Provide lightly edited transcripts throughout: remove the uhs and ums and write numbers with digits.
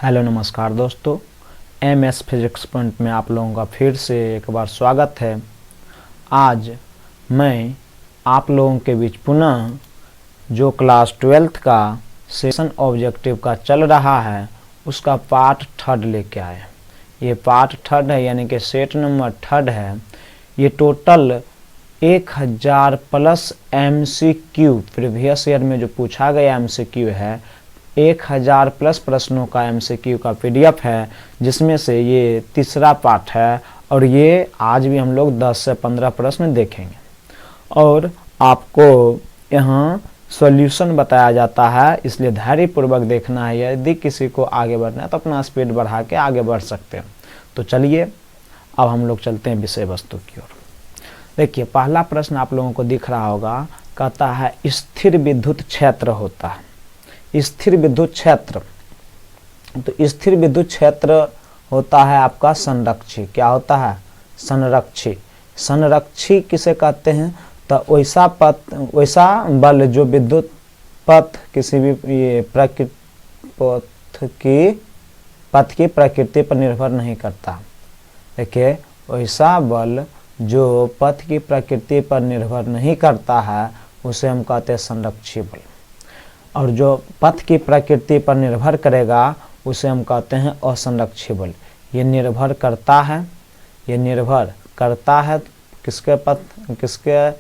Hello नमस्कार दोस्तों, MS physics point में आप लोगों का फिर से एक बार स्वागत है। आज मैं आप लोगों के बीच पुनः जो क्लास 12th का सेशन ऑब्जेक्टिव का चल रहा है उसका पार्ट थर्ड लेके आए। ये पार्ट थर्ड है, यानी कि सेट नंबर थर्ड है। ये total 1000 plus MCQ previous year में जो पूछा गया MCQ है, 1000 प्लस प्रश्नों का MCQ का PDF है, जिसमें से ये तीसरा पार्ट है। और ये आज भी हम लोग 10 से 15 प्रश्न देखेंगे और आपको यहाँ सॉल्यूशन बताया जाता है, इसलिए धैर्यपूर्वक देखना है। यदि किसी को आगे बढ़ना है तो अपना स्पीड बढ़ा के आगे बढ़ सकते हैं। तो चलिए अब हम लोग चलते हैं विषय वस्तु की ओर। देखिए, पहला प्रश्न आप लोगों को दिख रहा होगा, कहता है स्थिर विद्युत क्षेत्र होता है। स्थिर विद्युत क्षेत्र, तो स्थिर विद्युत क्षेत्र होता है आपका संरक्षी। क्या होता है? संरक्षी। संरक्षी किसे कहते हैं? तो वैसा बल जो विद्युत पथ किसी भी पथ की प्रकृति पर निर्भर नहीं करता। देखिए, वैसा बल जो पथ की प्रकृति पर निर्भर नहीं करता है उसे हम कहते हैं संरक्षी बल। और जो पथ की प्रकृति पर निर्भर करेगा उसे हम कहते हैं असंरक्षी बल। ये निर्भर करता है, किसके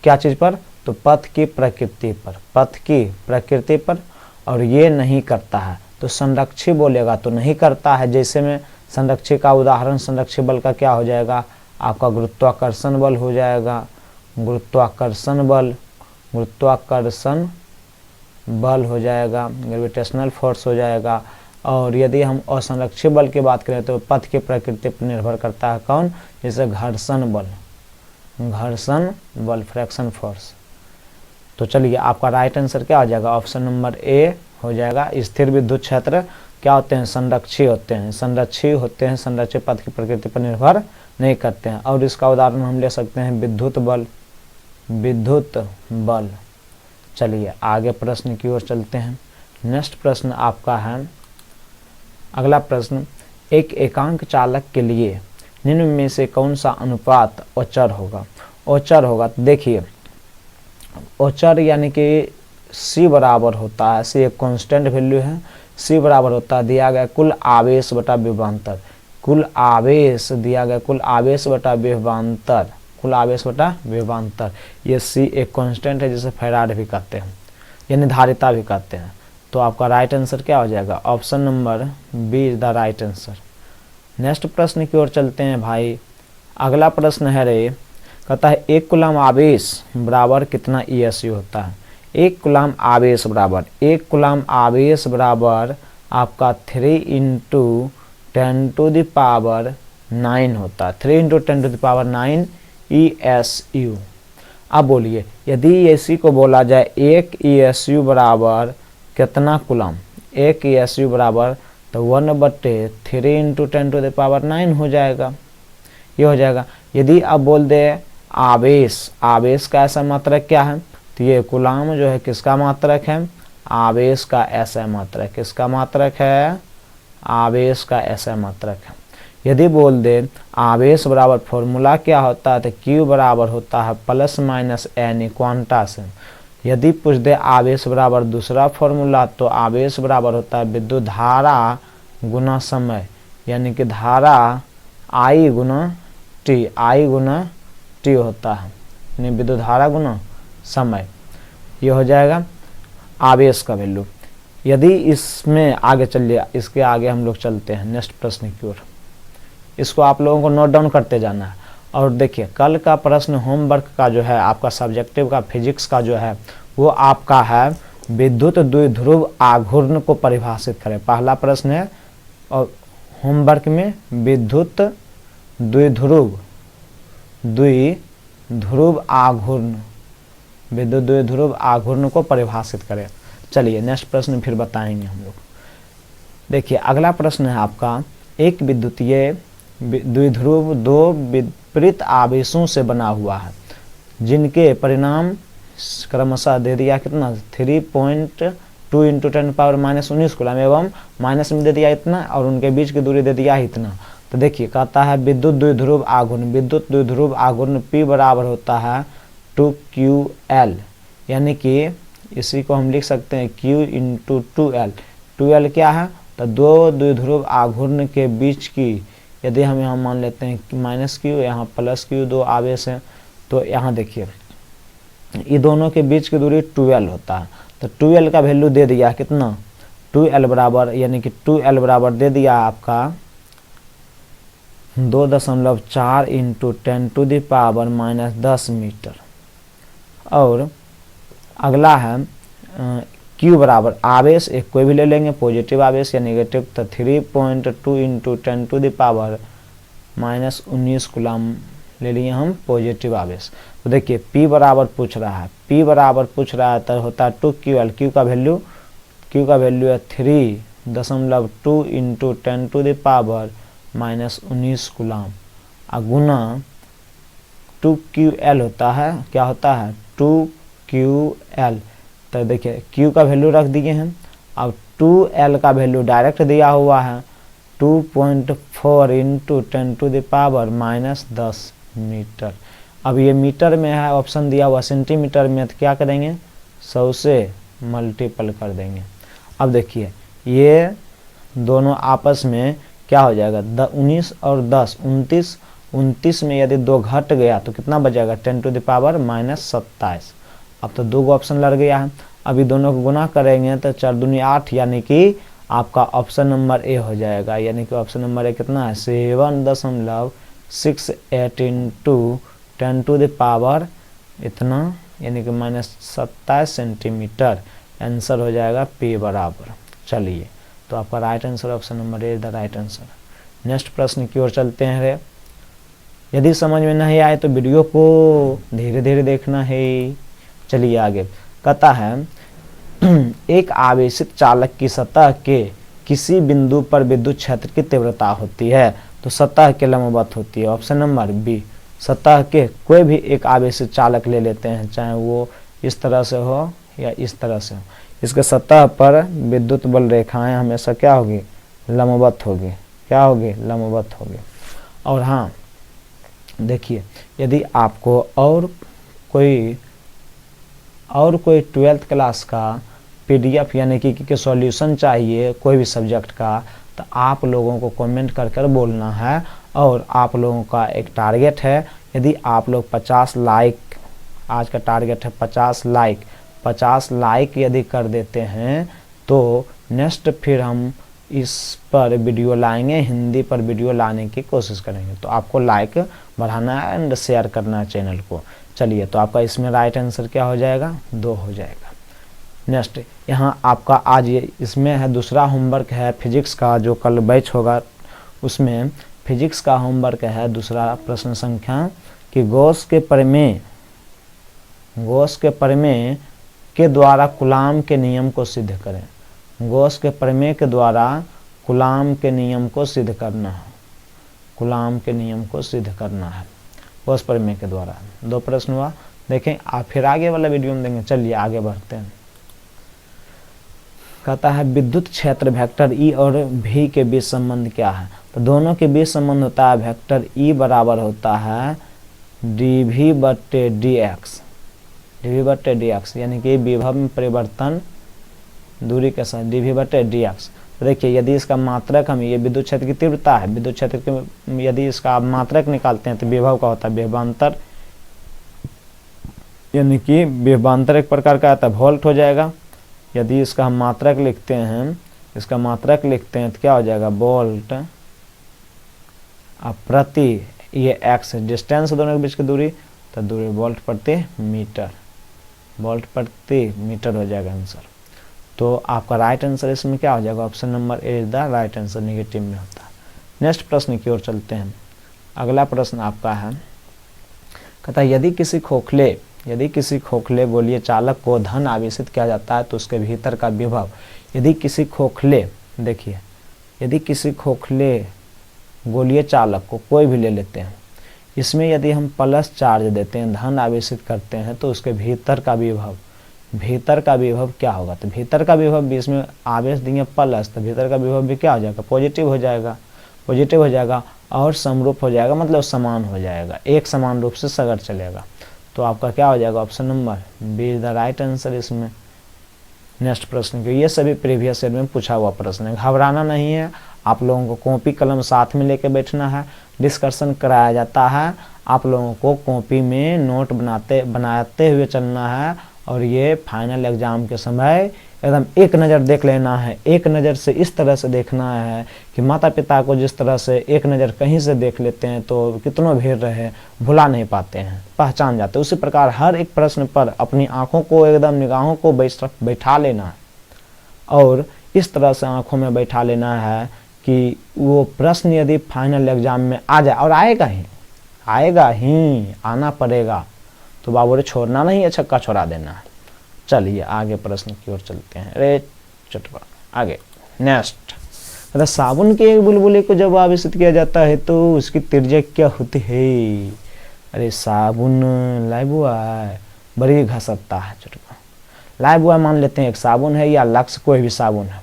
क्या चीज़ पर? तो पथ की प्रकृति पर, और ये नहीं करता है तो संरक्षी बोलेगा तो नहीं करता है। जैसे में संरक्षी का उदाहरण, संरक्षी बल का क्या हो जाएगा? आपका गुरुत्वाकर्षण बल हो जाएगा। गुरुत्वाकर्षण बल हो जाएगा, ग्रेविटेशनल फोर्स हो जाएगा। और यदि हम असंरक्षी बल की बात करें तो पथ की प्रकृति पर निर्भर करता है। कौन? जैसे घर्षण बल, फ्रैक्शन फोर्स। तो चलिए, आपका राइट आंसर क्या हो जाएगा? ऑप्शन नंबर ए हो जाएगा। स्थिर विद्युत क्षेत्र क्या होते हैं? संरक्षी होते हैं। संरक्षी पथ की प्रकृति पर निर्भर नहीं करते हैं। और इसका उदाहरण हम ले सकते हैं विद्युत बल। चलिए आगे प्रश्न की ओर चलते हैं। नेक्स्ट प्रश्न आपका है, अगला प्रश्न, एक एकांक चालक के लिए निम्न में से कौन सा अनुपात अचर होगा? देखिए, अचर यानी कि C बराबर होता है, C एक कांस्टेंट वैल्यू है, C बराबर होता है दिया गया कुल आवेश बटा विभवांतर। कुल आवेश बटा विभवांतर। ये C एक कांस्टेंट है जिसे फैराड भी कहते हैं, यानी धारिता भी कहते हैं। तो आपका राइट आंसर क्या हो जाएगा? Option number B is the right answer. Next प्रश्न की ओर चलते हैं भाई। अगला प्रश्न है कहता है 1 कूलम आवेश बराबर कितना ESU होता है? 1 कूलम आवेश बराबर आपका 3 × 10⁻⁹ होता है। 3 × 10⁻⁹ ESU। अब बोलिए, यदि इसी को बोला जाए 1 ESU बराबर कितना कूलम? 1 ESU बराबर तो 1/3 × 10⁻⁹ हो जाएगा। ये हो जाएगा। यदि अब बोल दे आवेश का ऐसा मात्रक क्या है? तो ये कूलम जो है किसका मात्रक है? आवेश का ऐसा मात्रक। किसका मात्रक है? आवेश का ऐसा मात्रक है। यदि बोल दे आवेश बराबर फॉर्मूला क्या होता है? तो Q बराबर होता है ±N क्वांटा से। यदि पूछ दे आवेश बराबर दूसरा फॉर्मूला, तो आवेश बराबर होता है विद्युत धारा गुना समय, यानी कि धारा I गुना T होता है, यानी विद्युत धारा गुना समय। ये हो जाएगा आवेश का वैल्यू। यदि इसमें आगे चलिए, इसके आगे हम लोग चलते हैं नेक्स्ट प्रश्न की ओर। इसको आप लोगों को नोट डाउन करते जाना है। और देखिए, कल का प्रश्न होमवर्क का जो है आपका सब्जेक्टिव का फिजिक्स का जो है वो आपका है विद्युत द्विध्रुव आघूर्ण को परिभाषित करें। पहला प्रश्न है और होमवर्क में विद्युत द्विध्रुव आघूर्ण को परिभाषित करें। चलिए नेक्स्ट प्रश्न फिर बताएंगे हम लोग। देखिए, अगला प्रश्न है आपका, एक विद्युतीय द्विध्रुव 2 विपरीत आवेशों से बना हुआ है जिनके परिणाम क्रमशः दे दिया कितना 3.9 2 इंटू 10⁻−19 कूलम एवं माइनस में दे दिया इतना और उनके बीच की दूरी दे दिया इतना। तो देखिए कहता है विद्युत द्विध्रुव आघूर्ण, विद्युत द्विध्रुव आघूर्ण P बराबर होता है 2QL, यानी कि इसी को हम लिख सकते हैं Q इंटू 2L। 2L क्या है, तो दो द्विध्रुव आघूर्ण के बीच की, यदि हम यहाँ मान लेते हैं -Q, यहाँ +Q, दो आवेश हैं, तो यहाँ देखिए ये दोनों के बीच की दूरी 2L होता है। तो 2L का वैल्यू दे दिया कितना, 2L बराबर, यानी कि 2L बराबर दे दिया आपका 2.4 इंटू 10⁻⁻10 मीटर। और अगला है Q बराबर आवेश, एक कोई भी ले लेंगे, पॉजिटिव आवेश या नेगेटिव, तो 3.2 इंटू 10⁻⁻19 कूलम ले लिए हम पॉजिटिव आवेश। तो देखिए P बराबर पूछ रहा है, P बराबर पूछ रहा है तो होता है 2QL। Q का वैल्यू है 3.2 इंटू 10⁻⁻19 कूलम गुना 2QL होता है, क्या होता है 2QL। तो देखिए Q का वैल्यू रख दिए हैं, अब 2L का वैल्यू डायरेक्ट दिया हुआ है 2.4 इंटू 10⁻⁻10 मीटर। अब ये मीटर में है, ऑप्शन दिया हुआ सेंटीमीटर में, तो क्या करेंगे 100 से मल्टीपल कर देंगे। अब देखिए ये दोनों आपस में क्या हो जाएगा, 19 और 10 29, 29 में यदि 2 घट गया तो कितना बचेगा 10⁻⁻27। अब तो दो ऑप्शन लड़ गया है, अभी दोनों को गुना करेंगे तो 4 दूनी 8, यानी कि आपका ऑप्शन नंबर ए हो जाएगा। यानी कि ऑप्शन नंबर ए कितना है 7.68 इंटू 10⁻⁻ इतना, यानी कि -27 सेंटीमीटर। आंसर हो जाएगा P बराबर। चलिए तो आपका right answer option number A is the right answer. Next प्रश्न की ओर चलते हैं रे। यदि समझ में नहीं आए तो वीडियो को धीरे धीरे देखना है। चलिए आगे कहता है एक आवेशित चालक की सतह के किसी बिंदु पर विद्युत क्षेत्र की तीव्रता होती है, तो सतह के लंबवत होती है। ऑप्शन नंबर बी, सतह के कोई भी एक आवेशित चालक ले लेते हैं, चाहे वो इस तरह से हो या इस तरह से हो, इसके सतह पर विद्युत बल रेखाएं हमेशा क्या होगी, लंबवत होगी। क्या होगी, लंबवत होगी। और हाँ देखिए यदि आपको और कोई 12th क्लास का PDF यानी कि सॉल्यूशन चाहिए कोई भी सब्जेक्ट का, तो आप लोगों को कमेंट कर कर बोलना है। और आप लोगों का एक टारगेट है, यदि आप लोग 50 लाइक, आज का टारगेट है 50 लाइक यदि कर देते हैं तो नेक्स्ट फिर हम इस पर वीडियो लाएंगे, हिंदी पर वीडियो लाने की कोशिश करेंगे। तो आपको लाइक बढ़ाना है एंड शेयर करना है चैनल को। चलिए तो आपका इसमें राइट आंसर क्या हो जाएगा, 2 हो जाएगा। नेक्स्ट यहाँ आपका आज ये इसमें है दूसरा होमवर्क है फिजिक्स का, जो कल बैच होगा उसमें फिजिक्स का होमवर्क है दूसरा प्रश्न संख्या कि गॉस के प्रमेय के द्वारा कूलाम के नियम को सिद्ध करें। गॉस के प्रमेय के द्वारा कूलाम के नियम को सिद्ध करना है, कूलाम के नियम को सिद्ध करना है गॉस प्रमेय के द्वारा। 2 प्रश्न हुआ, देखें आप फिर आगे वाला वीडियो में देंगे। चलिए आगे बढ़ते हैं। कहता है विद्युत क्षेत्र वेक्टर E और V के बीच संबंध क्या है, तो दोनों के बीच संबंध होता है वेक्टर E बराबर होता है dV/dx, यानी कि विभव में परिवर्तन दूरी के साथ dV/dx। तो देखिए यदि इसका मात्रक हम, ये विद्युत क्षेत्र की तीव्रता है, विद्युत क्षेत्र के यदि इसका आप मात्रक निकालते हैं तो विभव का होता है विभवांतर, यानी कि विभवांतर एक प्रकार का आता है वोल्ट हो जाएगा। यदि इसका हम मात्रक लिखते हैं, तो क्या हो जाएगा वोल्ट प्रति, ये x डिस्टेंस दोनों के बीच की दूरी, तो दूरी वोल्ट प्रति मीटर हो जाएगा आंसर। तो आपका राइट आंसर इसमें क्या हो जाएगा, option number A is the right answer, negative में होता है। नेक्स्ट प्रश्न की ओर चलते हैं। अगला प्रश्न आपका है, कहता है यदि किसी खोखले गोलीय चालक को धन आवेशित किया जाता है तो उसके भीतर का विभव, यदि किसी खोखले गोलीय चालक को कोई भी ले लेते हैं, इसमें यदि हम प्लस चार्ज देते हैं, धन आवेशित करते हैं, तो उसके भीतर का विभव भीतर का विभव क्या होगा, तो भीतर का विभव भी इसमें आवेश दिए प्लस, तो भीतर का विभव भी क्या हो जाएगा, पॉजिटिव हो जाएगा, पॉजिटिव हो जाएगा और समरूप हो जाएगा, मतलब समान हो जाएगा, एक समान रूप से सगर चलेगा। तो आपका क्या हो जाएगा, option number B is the right answer इसमें। नेक्स्ट प्रश्न के, ये सभी प्रीवियस ईयर में पूछा हुआ प्रश्न है, घबराना नहीं है, आप लोगों को कॉपी कलम साथ में लेके बैठना है, डिस्कशन कराया जाता है, आप लोगों को कॉपी में नोट बनाते हुए चलना है, और ये फाइनल एग्जाम के समय एकदम एक नज़र देख लेना है, एक नज़र से इस तरह से देखना है कि माता पिता को जिस तरह से एक नज़र कहीं से देख लेते हैं तो कितनों भीड़ रहे भुला नहीं पाते हैं, पहचान जाते हैं, उसी प्रकार हर एक प्रश्न पर अपनी आंखों को एकदम निगाहों को बैठा लेना है, और इस तरह से आंखों में बैठा लेना है कि वो प्रश्न यदि फाइनल एग्जाम में आ जाए, और आएगा ही आना पड़ेगा, तो बाबू छोड़ना नहीं है, छक्का छोड़ा देना है। चलिए आगे प्रश्न की ओर चलते हैं। अरे चटवा आगे नेक्स्ट, अरे साबुन के एक बुलबुले को जब आवेशित किया जाता है तो उसकी त्रिज्या क्या होती है। अरे साबुन लाइबॉय बड़ी घसकता है, चटवा लाइबॉय मान लेते हैं एक साबुन है, या लक्स कोई भी साबुन है,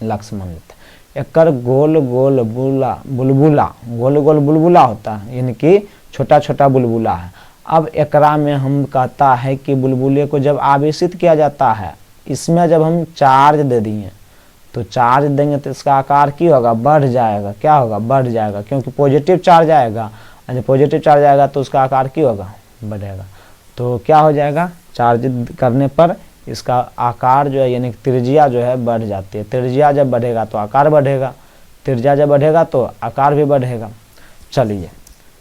लक्स मान लेते हैं। एकर गोल गोल बुलबुला होता है, यानी कि छोटा छोटा बुलबुला है। अब एकरा में हम कहता है कि बुलबुले को जब आवेशित किया जाता है, इसमें जब हम चार्ज दे दिए, तो चार्ज देंगे तो इसका आकार क्या होगा, बढ़ जाएगा, क्या होगा, बढ़ जाएगा, क्योंकि पॉजिटिव चार्ज आएगा, जब पॉजिटिव चार्ज आएगा तो उसका आकार क्या होगा, बढ़ेगा। तो क्या हो जाएगा, चार्ज करने पर इसका आकार जो है यानी त्रिज्या जो है बढ़ जाती है, त्रिज्या जब बढ़ेगा तो आकार बढ़ेगा, त्रिज्या जब बढ़ेगा तो आकार भी बढ़ेगा। चलिए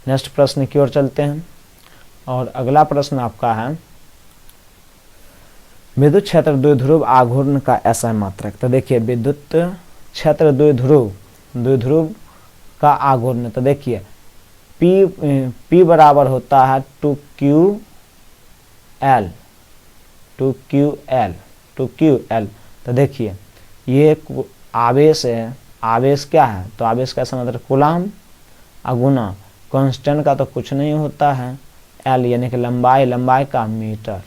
नेक्स्ट प्रश्न की ओर चलते हैं, और अगला प्रश्न आपका है विद्युत क्षेत्र द्विध्रुव आघूर्ण का ऐसा मात्रक। तो देखिए विद्युत क्षेत्र द्विध्रुव का आघूर्ण, तो देखिए P बराबर होता है 2QL। तो देखिए ये आवेश है, आवेश क्या है, तो आवेश का मतलब कूलाम, अगुना कांस्टेंट का तो कुछ नहीं होता है, L यानी कि लंबाई का मीटर,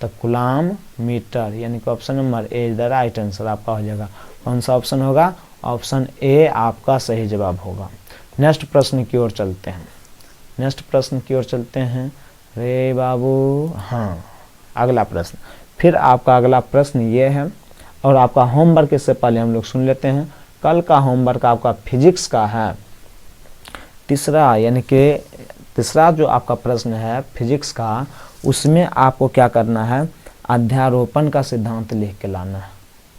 तो कूलाम मीटर, यानी कि option number A is the right answer आपका हो जाएगा। कौन सा ऑप्शन होगा, ऑप्शन ए आपका सही जवाब होगा। नेक्स्ट प्रश्न की ओर चलते हैं, रे बाबू, हाँ अगला प्रश्न, फिर आपका अगला प्रश्न ये है, और आपका होमवर्क इससे पहले हम लोग सुन लेते हैं। कल का होमवर्क आपका फिजिक्स का है तीसरा, यानी कि तीसरा जो आपका प्रश्न है फिजिक्स का, उसमें आपको क्या करना है, अध्यारोपण का सिद्धांत लिख के लाना है,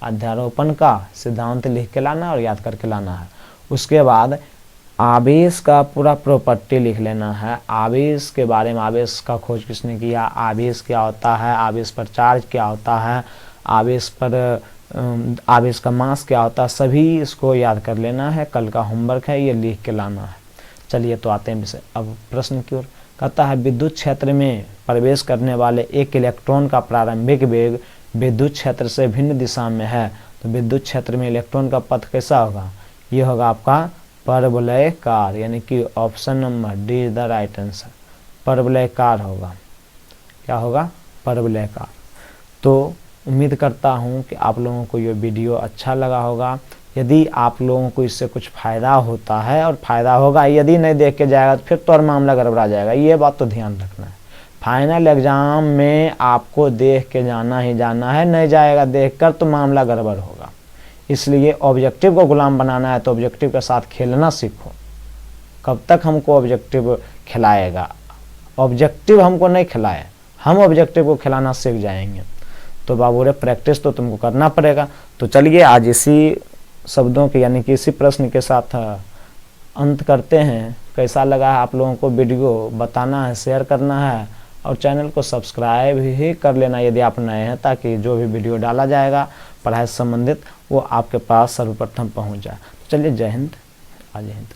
अध्यारोपण का सिद्धांत लिख के लाना और याद करके लाना है। उसके बाद आवेश का पूरा प्रॉपर्टी लिख लेना है, आवेश के बारे में, आवेश का खोज किसने किया, आवेश क्या होता है, आवेश पर चार्ज क्या होता है, आवेश का मास क्या होता है, सभी इसको याद कर लेना है। कल का होमवर्क है, ये लिख के लाना है। चलिए तो आते हैं विषय अब प्रश्न की ओर। कहता है विद्युत क्षेत्र में प्रवेश करने वाले एक इलेक्ट्रॉन का प्रारंभिक वेग विद्युत क्षेत्र से भिन्न दिशा में है, तो विद्युत क्षेत्र में इलेक्ट्रॉन का पथ कैसा होगा, ये होगा आपका परवलयकार, यानी कि option number D is the right answer, परवलयकार होगा, क्या होगा, परवलयकार। तो उम्मीद करता हूँ कि आप लोगों को ये वीडियो अच्छा लगा होगा। यदि आप लोगों को इससे कुछ फ़ायदा होता है, और फ़ायदा होगा, यदि नहीं देख के जाएगा तो फिर तो और मामला गड़बड़ा जाएगा, ये बात तो ध्यान रखना है। फाइनल एग्ज़ाम में आपको देख के जाना ही जाना है, नहीं जाएगा देख कर तो मामला गड़बड़ होगा। इसलिए ऑब्जेक्टिव को गुलाम बनाना है तो ऑब्जेक्टिव के साथ खेलना सीखो। कब तक हमको ऑब्जेक्टिव खिलाएगा, ऑब्जेक्टिव हमको नहीं खिलाए, हम ऑब्जेक्टिव को खिलाना सीख जाएंगे। तो बाबू रे प्रैक्टिस तो तुमको करना पड़ेगा। तो चलिए आज इसी शब्दों के यानी कि इसी प्रश्न के साथ अंत करते हैं। कैसा लगा है आप लोगों को वीडियो, बताना है, शेयर करना है, और चैनल को सब्सक्राइब ही कर लेना यदि आप नए हैं, ताकि जो भी वीडियो डाला जाएगा पढ़ाई से संबंधित वो आपके पास सर्वप्रथम पहुंच जाए। चलिए जय हिंद, जय हिंद।